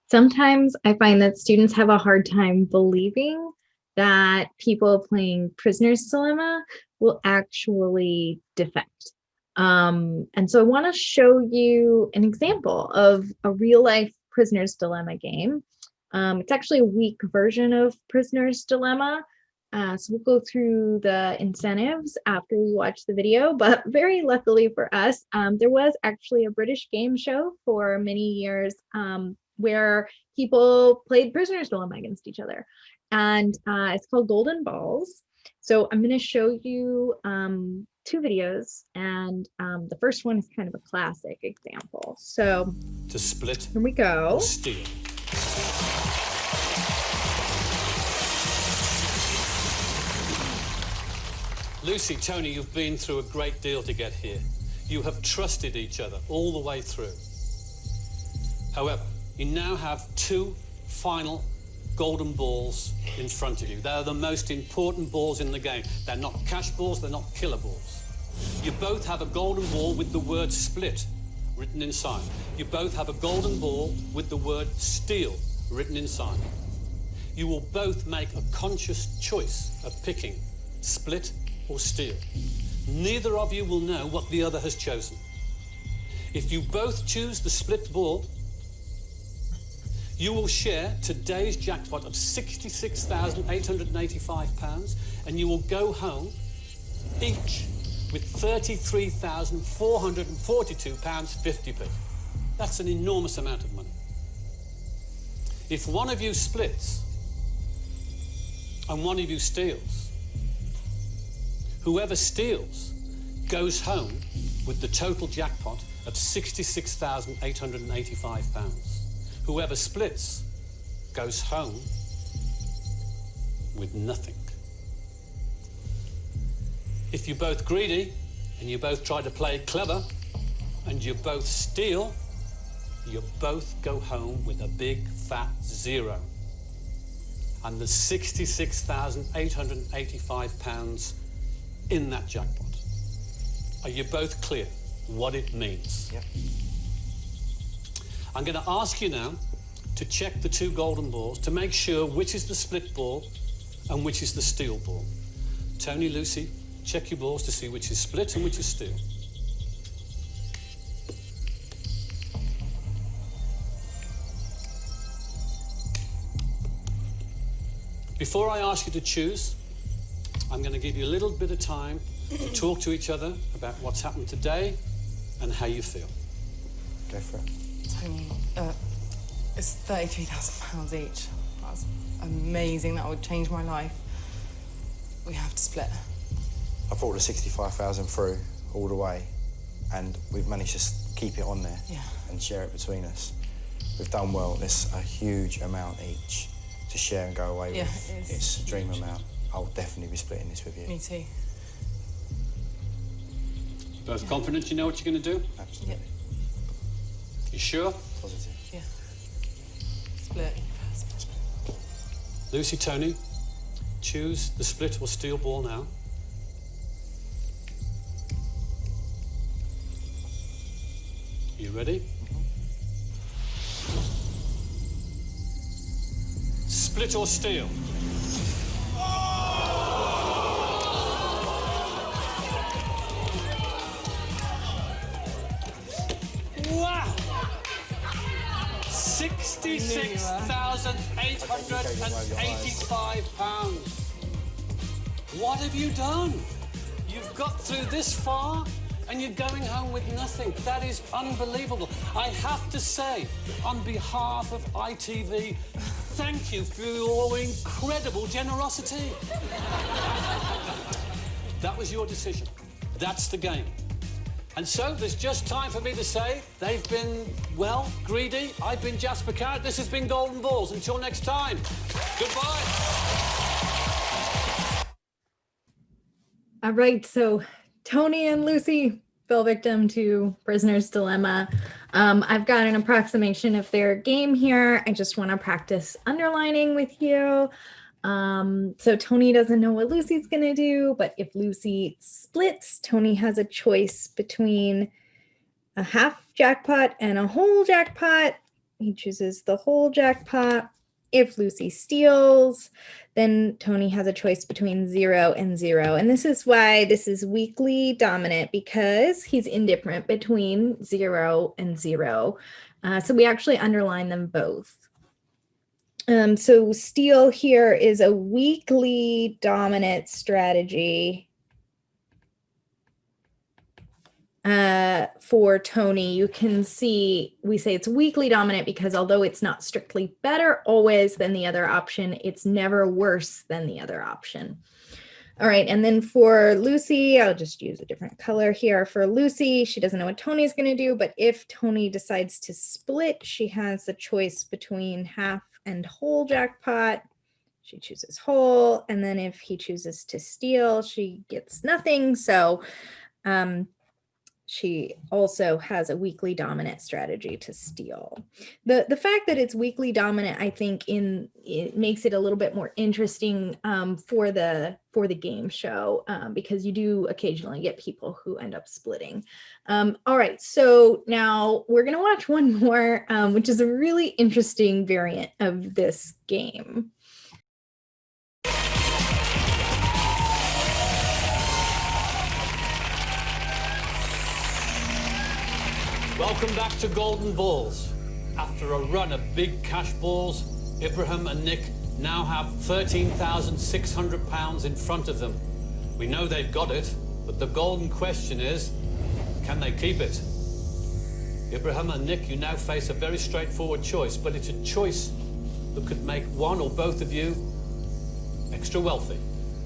Sometimes I find that students have a hard time believing that people playing Prisoner's Dilemma will actually defect. And so I want to show you an example of a real life Prisoner's Dilemma game. It's actually a weak version of Prisoner's Dilemma. So we'll go through the incentives after we watch the video, but very luckily for us, there was actually a British game show for many years where people played Prisoner's Dilemma against each other. And it's called Golden Balls. So I'm going to show you two videos, and the first one is kind of a classic example. So to split, here we go. Or steal. Lucy, Tony, you've been through a great deal to get here. You have trusted each other all the way through. However, you now have two final golden balls in front of you. They are the most important balls in the game. They're not cash balls, they're not killer balls. You both have a golden ball with the word split written inside. You both have a golden ball with the word steal written inside. You will both make a conscious choice of picking split or steal. Neither of you will know what the other has chosen. If you both choose the split ball, you will share today's jackpot of £66,885, and you will go home each with £33,442.50. That's an enormous amount of money. If one of you splits and one of you steals, whoever steals goes home with the total jackpot of £66,885. Whoever splits goes home with nothing. If you're both greedy and you both try to play clever and you both steal, you both go home with a big fat zero. And there's £66,885 in that jackpot. Are you both clear what it means? Yep. I'm going to ask you now to check the two golden balls to make sure which is the split ball and which is the steal ball. Tony, Lucy, check your balls to see which is split and which is steal. Before I ask you to choose, I'm going to give you a little bit of time to talk to each other about what's happened today and how you feel. Go for it. Tony, it's £33,000 each. That's amazing. That would change my life. We have to split. I thought the 65,000 through all the way, and we've managed to keep it on there and share it between us. We've done well. There's a huge amount each to share and go away with. It is. It's a dream amount. I'll definitely be splitting this with you. Me too. Both confident you know what you're going to do? Absolutely. Yep. You sure? Positive. Yeah. Split. Lucy, Tony, choose the split or steal ball now. You ready? Split or steal? Wow! £66,885. What have you done? You've got through this far and you're going home with nothing. That is unbelievable. I have to say, on behalf of ITV, thank you for your incredible generosity. That was your decision. That's the game. And so there's just time for me to say they've been, well, greedy. I've been Jasper Carrott. This has been Golden Balls. Until next time, goodbye. All right, so Tony and Lucy fell victim to Prisoner's Dilemma. I've got an approximation of their game here. I just want to practice underlining with you. So Tony doesn't know what Lucy's gonna do, but if Lucy splits, Tony has a choice between a half jackpot and a whole jackpot. He chooses the whole jackpot. If Lucy steals, then Tony has a choice between 0 and 0. And this is why this is weakly dominant, because he's indifferent between 0 and 0. So we actually underline them both. So steal here is a weakly dominant strategy for Tony. You can see we say it's weakly dominant because although it's not strictly better always than the other option, it's never worse than the other option. All right, and then for Lucy, I'll just use a different color here. For Lucy, she doesn't know what Tony's going to do, but if Tony decides to split, she has the choice between half and whole jackpot. She chooses whole, and then if he chooses to steal, she gets nothing. So she also has a weakly dominant strategy to steal. The fact that it's weakly dominant, I think, it makes it a little bit more interesting for the game show, because you do occasionally get people who end up splitting. All right, so now we're gonna watch one more, which is a really interesting variant of this game. Welcome back to Golden Balls. After a run of big cash balls, Ibrahim and Nick now have £13,600 in front of them. We know they've got it, but the golden question is, can they keep it? Ibrahim and Nick, you now face a very straightforward choice, but it's a choice that could make one or both of you extra wealthy,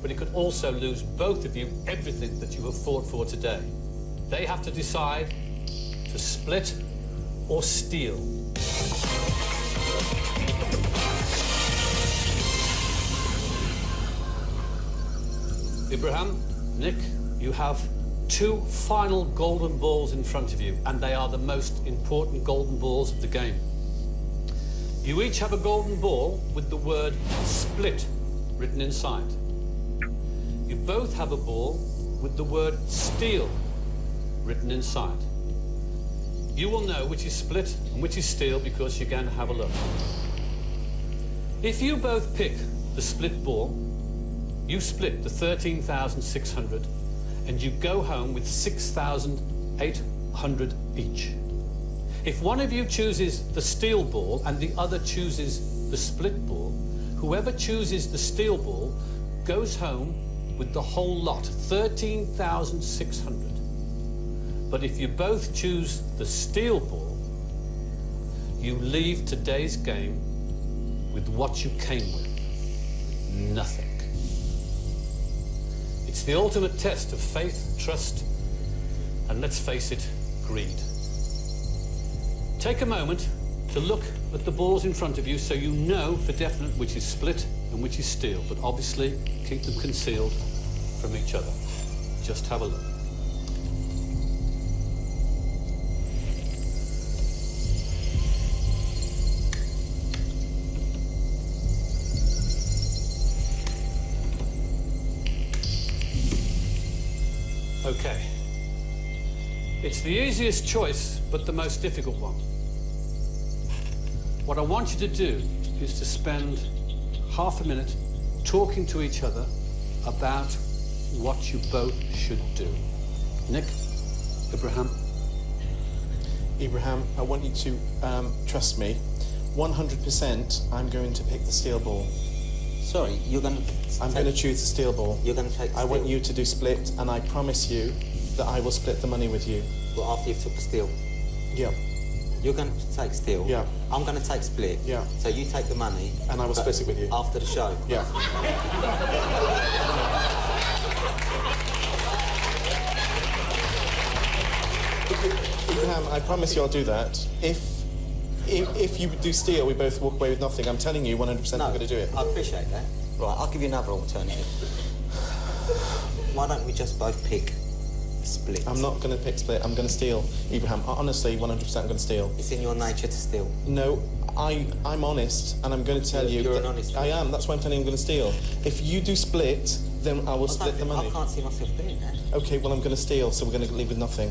but it could also lose both of you everything that you have fought for today. They have to decide to split or steal. Ibrahim, Nick, you have 2 final golden balls in front of you, and they are the most important golden balls of the game. You each have a golden ball with the word split written inside. You both have a ball with the word steal written inside. You will know which is split and which is steal because you're going to have a look. If you both pick the split ball, you split the 13,600 and you go home with 6,800 each. If one of you chooses the steal ball and the other chooses the split ball, whoever chooses the steal ball goes home with the whole lot, 13,600. But if you both choose the steal ball, you leave today's game with what you came with, nothing. It's the ultimate test of faith, trust, and let's face it, greed. Take a moment to look at the balls in front of you so you know for definite which is split and which is steal, but obviously keep them concealed from each other. Just have a look. Okay. It's the easiest choice, but the most difficult one. What I want you to do is to spend half a minute talking to each other about what you both should do. Nick, Ibrahim. Ibrahim, I want you to trust me. 100% I'm going to pick the steel ball. Sorry, you're going to... I'm going to choose the steel ball. You're going to take the I steel? want you to do split, and I promise you that I will split the money with you. Well, after you've took the steel? Yeah. You're going to take steel? Yeah. I'm going to take split? Yeah. So you take the money? And I will split it with you. After the show? Yeah. Ibrahim, I promise you I'll do that. If you do steal, we both walk away with nothing. I'm telling you 100% No, I'm going to do it. I appreciate that. Right, I'll give you another alternative. Why don't we just both pick split. I'm not going to pick split. I'm going to steal, Ibrahim. Honestly, 100% I'm going to steal. It's in your nature to steal. No, I'm honest, and I'm going to tell you. You're that an honest I man. am. That's why I'm telling you I'm going to steal. If you do split, then I will split the money. I can't see myself doing that. Okay, well, I'm going to steal, so we're going to leave with nothing.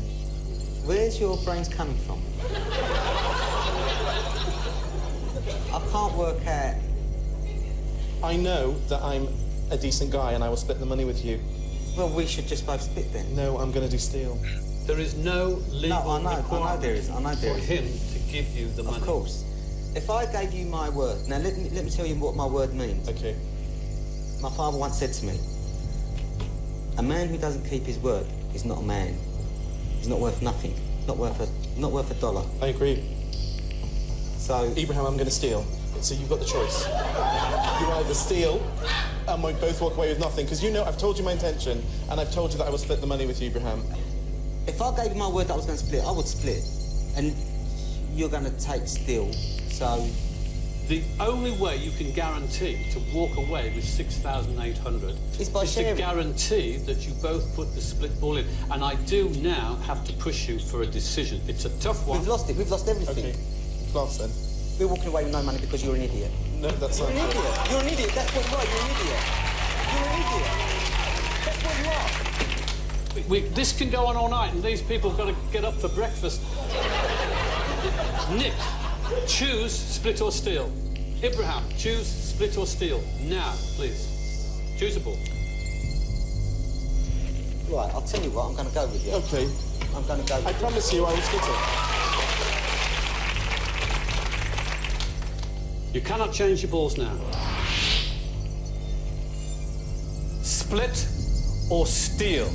Where's your brains coming from? I can't work out. I know that I'm a decent guy, and I will split the money with you. Well, we should just both split then. No, I'm going to do steal. There is no legal No, I know requirement there is. I know there for is. him to give you the money. Of course. If I gave you my word, now let me tell you what my word means. Okay. My father once said to me, a man who doesn't keep his word is not a man. He's not worth nothing. Not worth a dollar. I agree. So Ibrahim, I'm going to steal. So you've got the choice. You either steal, and we both walk away with nothing, because you know I've told you my intention, and I've told you that I will split the money with you, Ibrahim. if I gave you my word that I was going to split, I would split. And you're going to take steal. So The only way you can guarantee to walk away with 6,800 Is by to sharing. guarantee that you both put the split ball in. And I do now have to push you for a decision. It's a tough one. we've lost it. We've lost everything. Okay. Class then. We're walking away with no money because you're an idiot. No, that's not You're an true. idiot. You're an idiot. That's what you are. You're an idiot. You're an idiot. That's what you are. This can go on all night, and these people have got to get up for breakfast. Nick, choose split or steal. Ibrahim, choose split or steal. Now, please. Choose a ball. Right, I'll tell you what, I'm going to go with you. Okay. I'm going to go with I you. promise you I will split it. You cannot change your balls now. Split or steal?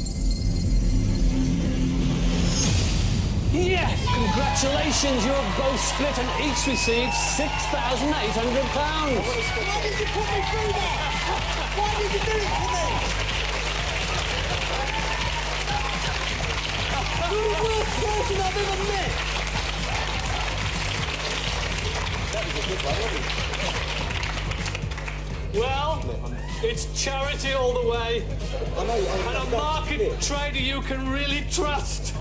Yes! Congratulations, you have both split and each received £6,800. Why did you put me through that? Why did you do it to me? You're the worst person I've ever met. That was a good one, wasn't it? Well, it's charity all the way, I know, and a market trader you can really trust.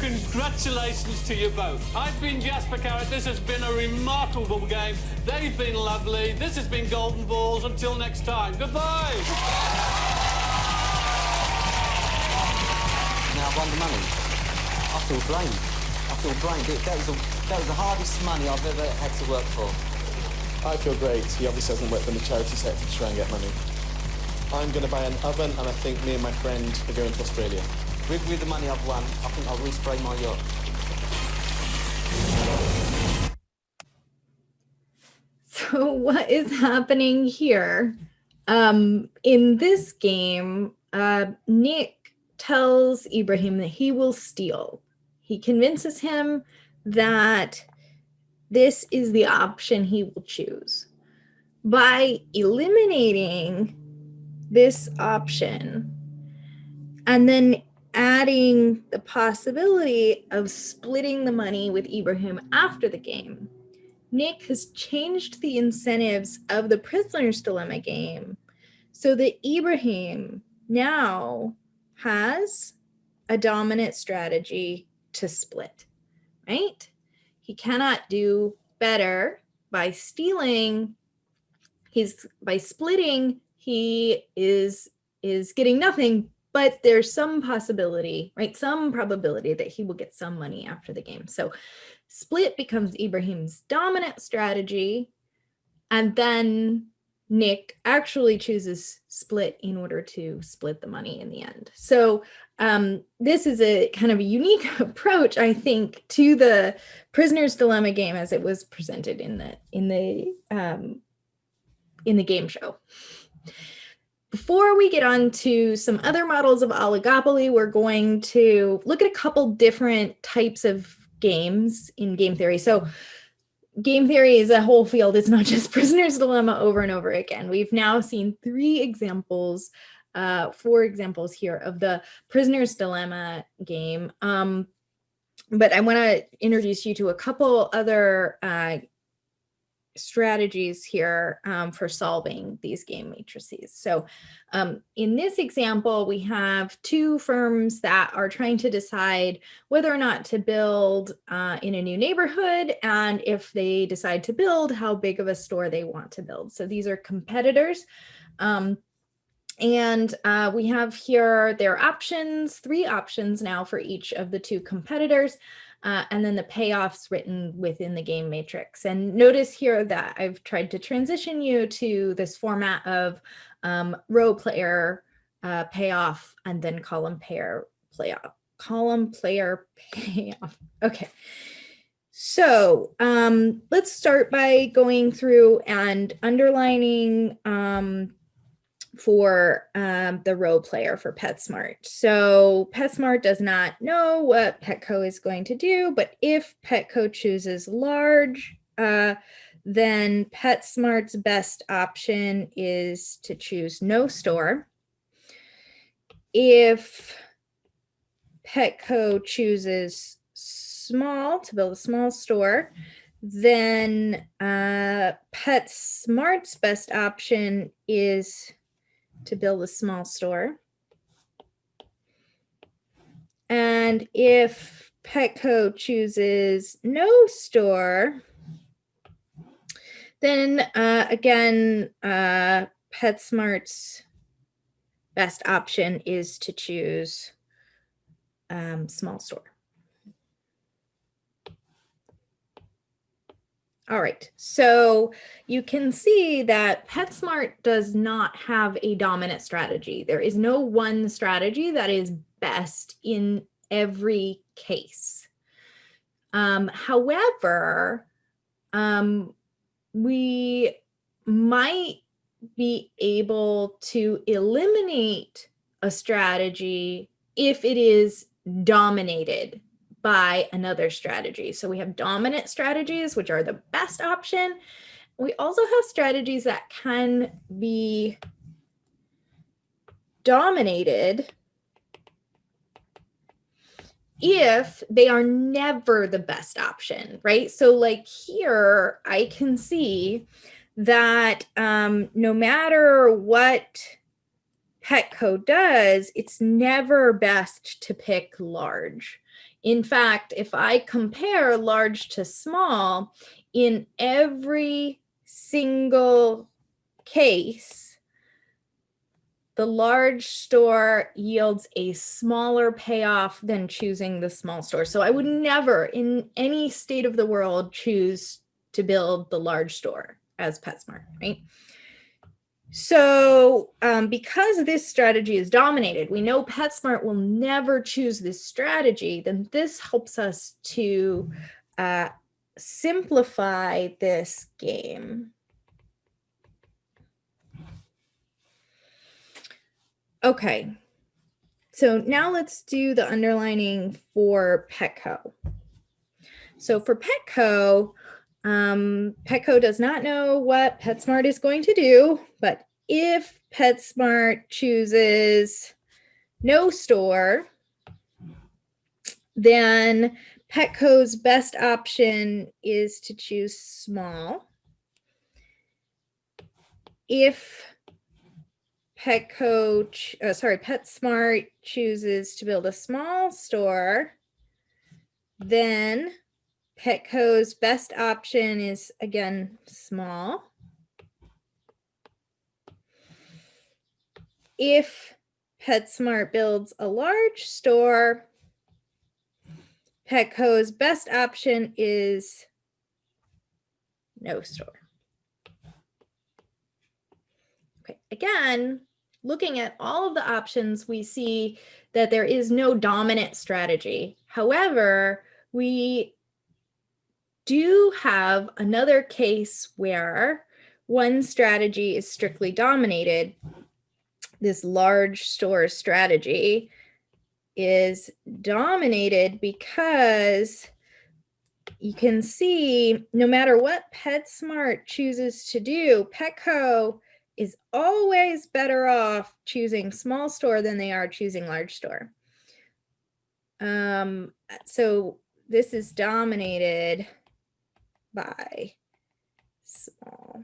Congratulations to you both. I've been Jasper Carrot. This has been a remarkable game. They've been lovely. This has been Golden Balls. Until next time, goodbye. Now I won the money. I feel drained. I feel drained. That was the hardest money I've ever had to work for. I feel great. He obviously hasn't worked in the charity sector to try and get money. I'm going to buy an oven, and I think me and my friend are going to Australia. With the money I've won, I think I'll respray my yacht. So what is happening here? In this game, Nick tells Ibrahim that he will steal. He convinces him that this is the option he will choose. By eliminating this option and then adding the possibility of splitting the money with Ibrahim after the game, Nick has changed the incentives of the Prisoner's Dilemma game so that Ibrahim now has a dominant strategy to split, right? He cannot do better by stealing. By splitting, he is getting nothing, but there's some possibility, right? Some probability that he will get some money after the game. So split becomes Ibrahim's dominant strategy, and then Nick actually chooses split in order to split the money in the end. So this is a kind of a unique approach, I think, to the Prisoner's Dilemma game as it was presented in the game show. Before we get on to some other models of oligopoly, we're going to look at a couple different types of games in game theory. So game theory is a whole field. It's not just Prisoner's Dilemma over and over again. We've now seen 4 examples here of the Prisoner's Dilemma game. But I want to introduce you to a couple other strategies here for solving these game matrices. So in this example, we have two firms that are trying to decide whether or not to build in a new neighborhood, and if they decide to build, how big of a store they want to build. So these are competitors. And we have here their options, 3 options now for each of the 2 competitors. And then the payoffs written within the game matrix. And notice here that I've tried to transition you to this format of row player payoff and then column player payoff. Okay. So let's start by going through and underlining for the row player for PetSmart. So PetSmart does not know what Petco is going to do, but if Petco chooses large, then PetSmart's best option is to choose no store. If Petco chooses small, to build a small store, then PetSmart's best option is to build a small store. And if Petco chooses no store, then again, PetSmart's best option is to choose small store. All right, so you can see that PetSmart does not have a dominant strategy. There is no one strategy that is best in every case. However, we might be able to eliminate a strategy if it is dominated by another strategy. So we have dominant strategies, which are the best option. We also have strategies that can be dominated if they are never the best option, right? So like here, I can see that no matter what Petco does, it's never best to pick large. In fact, if I compare large to small, in every single case, the large store yields a smaller payoff than choosing the small store. So I would never, in any state of the world, choose to build the large store as PetSmart, right? So because this strategy is dominated, we know PetSmart will never choose this strategy, then this helps us to simplify this game. Okay, so now let's do the underlining for Petco. So for Petco, Petco does not know what PetSmart is going to do, but if PetSmart chooses no store, then Petco's best option is to choose small. If PetSmart chooses to build a small store, then Petco's best option is, again, small. If PetSmart builds a large store, Petco's best option is no store. Okay, again, looking at all of the options, we see that there is no dominant strategy. However, we do have another case where one strategy is strictly dominated. This large store strategy is dominated because you can see no matter what PetSmart chooses to do, Petco is always better off choosing small store than they are choosing large store. So this is dominated by small.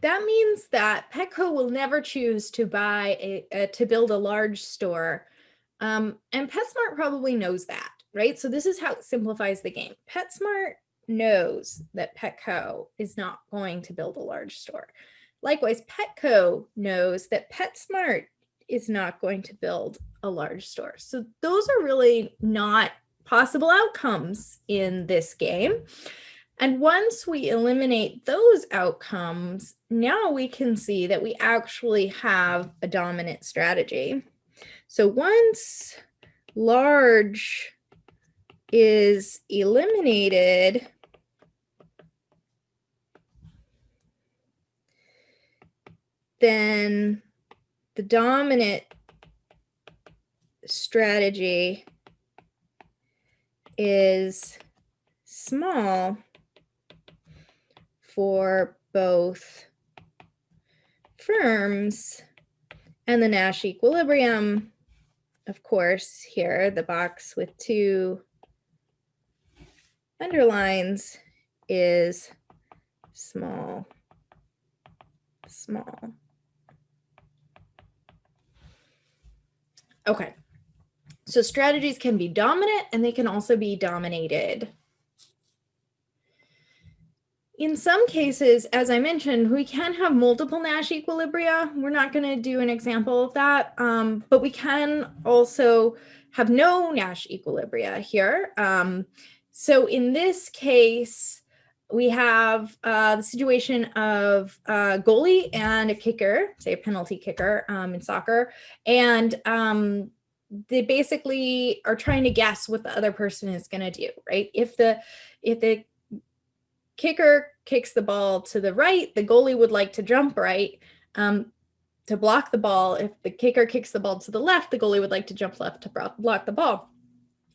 That means that Petco will never choose to to build a large store. And PetSmart probably knows that, right? So this is how it simplifies the game. PetSmart knows that Petco is not going to build a large store. Likewise, Petco knows that PetSmart is not going to build a large store. So those are really not possible outcomes in this game. And once we eliminate those outcomes, now we can see that we actually have a dominant strategy. So once large is eliminated, then the dominant strategy is small for both firms, and the Nash equilibrium, of course, here, the box with 2 underlines, is small, small. Okay, so strategies can be dominant and they can also be dominated. In some cases, as I mentioned, we can have multiple Nash equilibria. We're not going to do an example of that, but we can also have no Nash equilibria here. So in this case, we have the situation of a goalie and a kicker, say a penalty kicker in soccer, and they basically are trying to guess what the other person is going to do, right? If the kicker kicks the ball to the right, the goalie would like to jump right to block the ball. If the kicker kicks the ball to the left, the goalie would like to jump left to block the ball.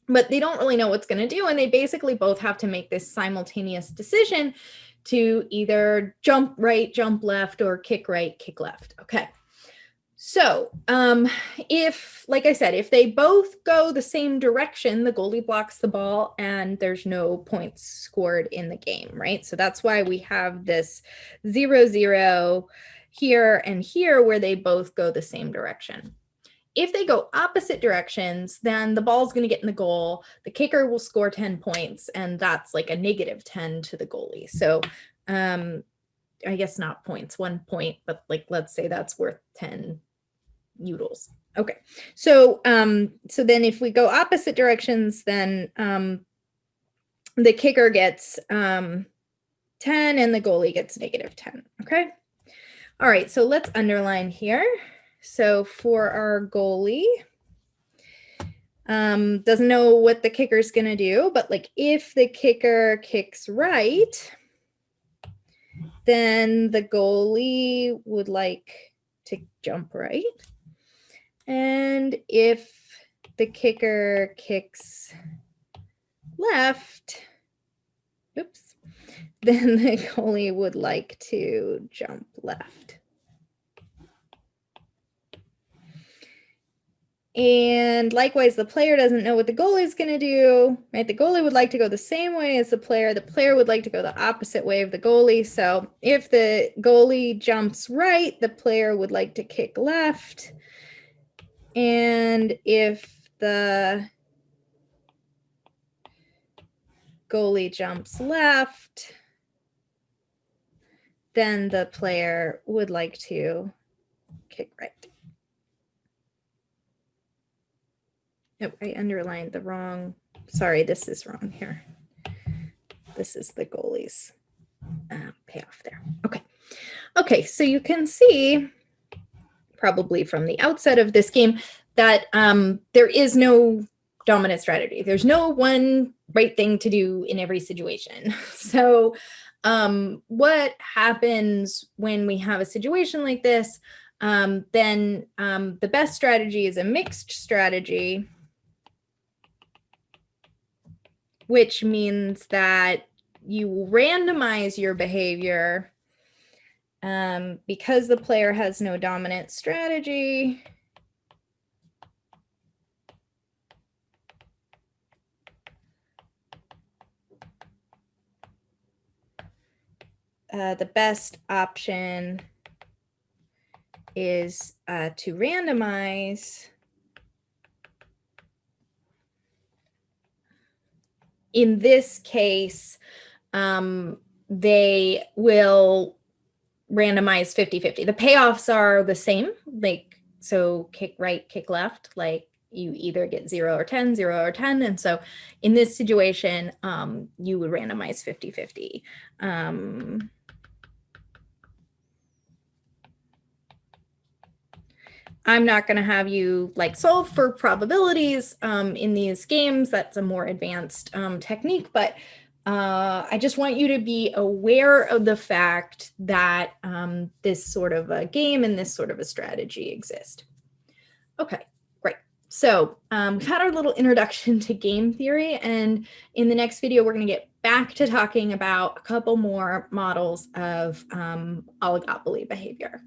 But they don't really know what's going to do, and they basically both have to make this simultaneous decision to either jump right, jump left, or kick right, kick left. Okay. So if, like I said, if they both go the same direction, the goalie blocks the ball and there's no points scored in the game, right? So that's why we have this 0-0 here and here where they both go the same direction. If they go opposite directions, then the ball's going to get in the goal. The kicker will score 10 points, and that's like a -10 to the goalie. So I guess not points, 1 point, but like, let's say that's worth 10 noodles. Okay. So, so then if we go opposite directions, then the kicker gets 10 and the goalie gets -10. Okay. All right. So let's underline here. So for our goalie, doesn't know what the kicker is going to do, but like if the kicker kicks right, then the goalie would like to jump right. And if the kicker kicks left, oops, then the goalie would like to jump left. And likewise, the player doesn't know what the goalie is going to do, right? The goalie would like to go the same way as the player. The player would like to go the opposite way of the goalie. So if the goalie jumps right, the player would like to kick left. And if the goalie jumps left, then the player would like to kick right. Oh, I underlined the wrong. Sorry, this is wrong here. This is the goalie's payoff there. Okay. Okay, so you can see probably from the outset of this game that there is no dominant strategy. There's no one right thing to do in every situation. So what happens when we have a situation like this, then the best strategy is a mixed strategy, which means that you randomize your behavior because the player has no dominant strategy. the best option is to randomize. In this case, they will randomize 50-50. The payoffs are the same, like, so kick right, kick left, like you either get 0 or 10, 0 or 10. And so in this situation, you would randomize 50-50. I'm not going to have you like solve for probabilities in these games. That's a more advanced technique, but I just want you to be aware of the fact that this sort of a game and this sort of a strategy exist. Okay, great. So we've had our little introduction to game theory, and in the next video, we're going to get back to talking about a couple more models of oligopoly behavior.